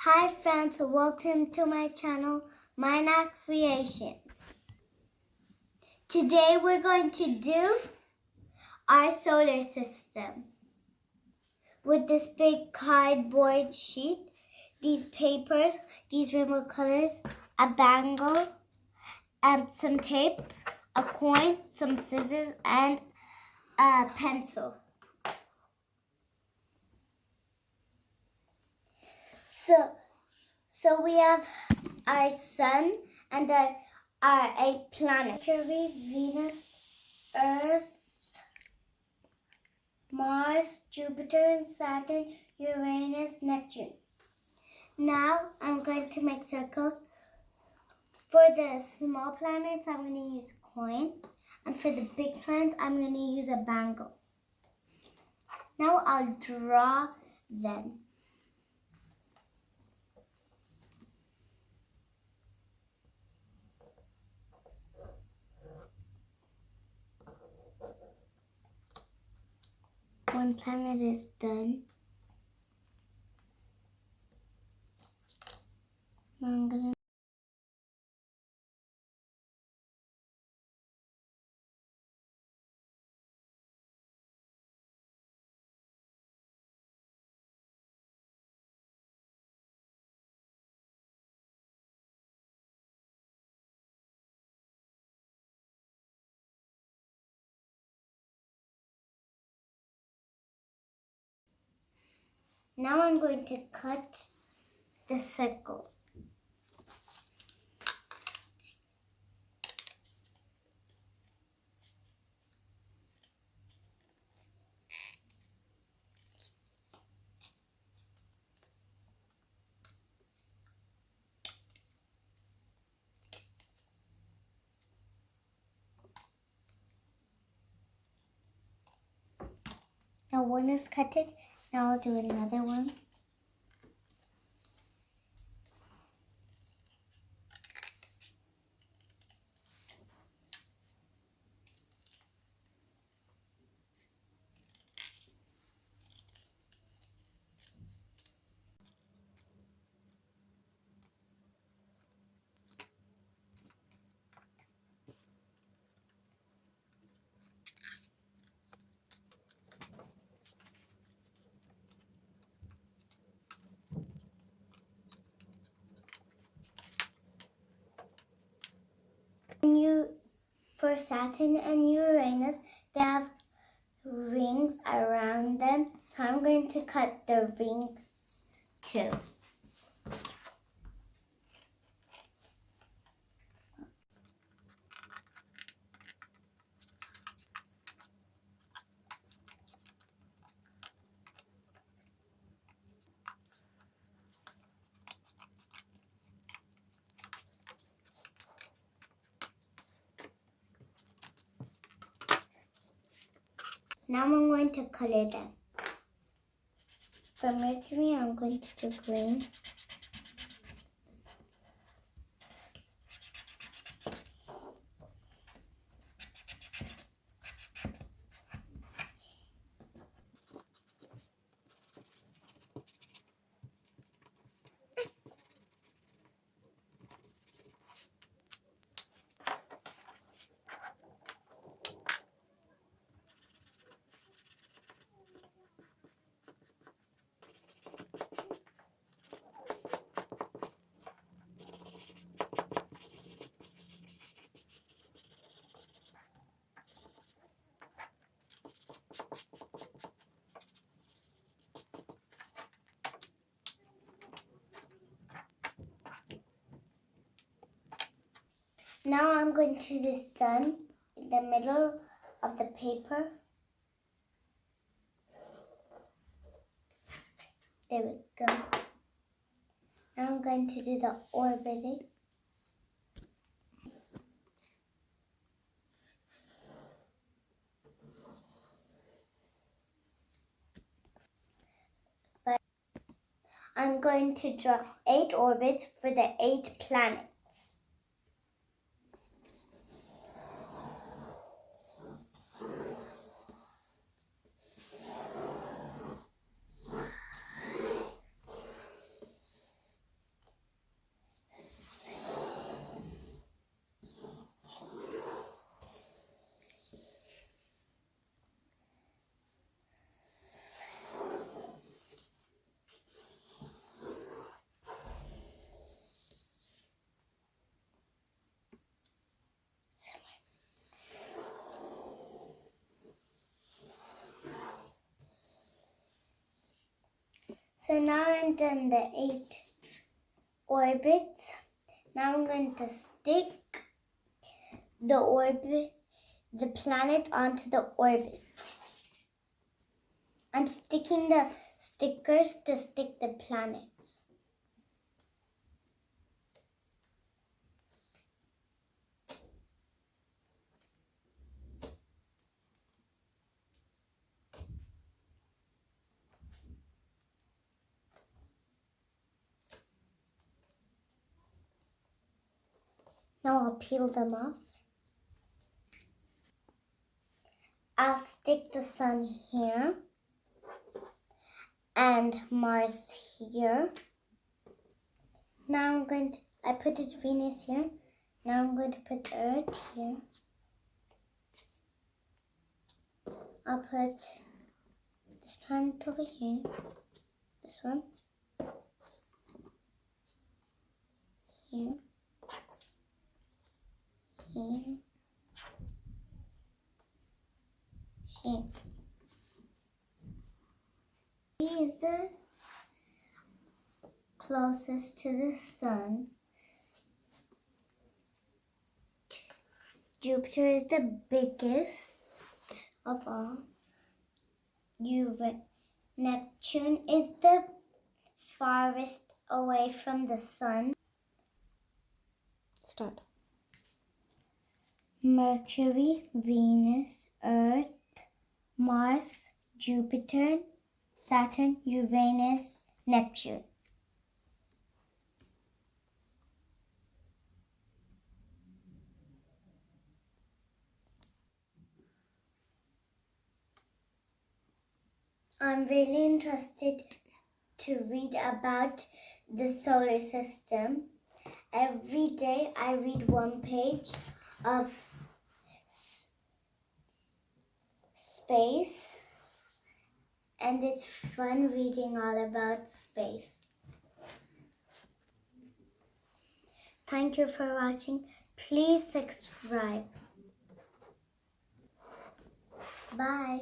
Hi friends, welcome to my channel, Mina Creations. Today we're going to do our solar system. With this big cardboard sheet, these papers, these rainbow colors, a bangle, some tape, a coin, some scissors, and a pencil. So we have our sun and our 8 planets: Mercury, Venus, Earth, Mars, Jupiter, Saturn, Uranus, Neptune. Now I'm going to make circles. For the small planets, I'm going to use a coin. And for the big planets, I'm going to use a bangle. Now I'll draw them. One planet is done. Now I'm going to Now I'm going to cut the circles. Now one is cut it. Now I'll do another one. For Saturn and Uranus, they have rings around them, so I'm going to cut the rings too. Now I'm going to color them. For Mercury, I'm going to do green. Now I'm going to the sun in the middle of the paper. There we go. Now I'm going to do the orbiting. But I'm going to draw 8 orbits for the 8 planets. So now I'm done the 8 orbits. Now I'm going to stick the planet onto the orbits. I'm sticking the stickers to stick the planets. Now I'll peel them off. I'll stick the sun here and Mars here. Now I put this Venus here. Now I'm going to put Earth here. I'll put this planet over here. This one. Here. Here. Here. He is the closest to the sun. Jupiter is the biggest of all. Neptune is the farthest away from the sun. Start. Mercury, Venus, Earth, Mars, Jupiter, Saturn, Uranus, Neptune. I'm really interested to read about the solar system. Every day I read one page of space, and it's fun reading all about space. Thank you for watching. Please subscribe. Bye.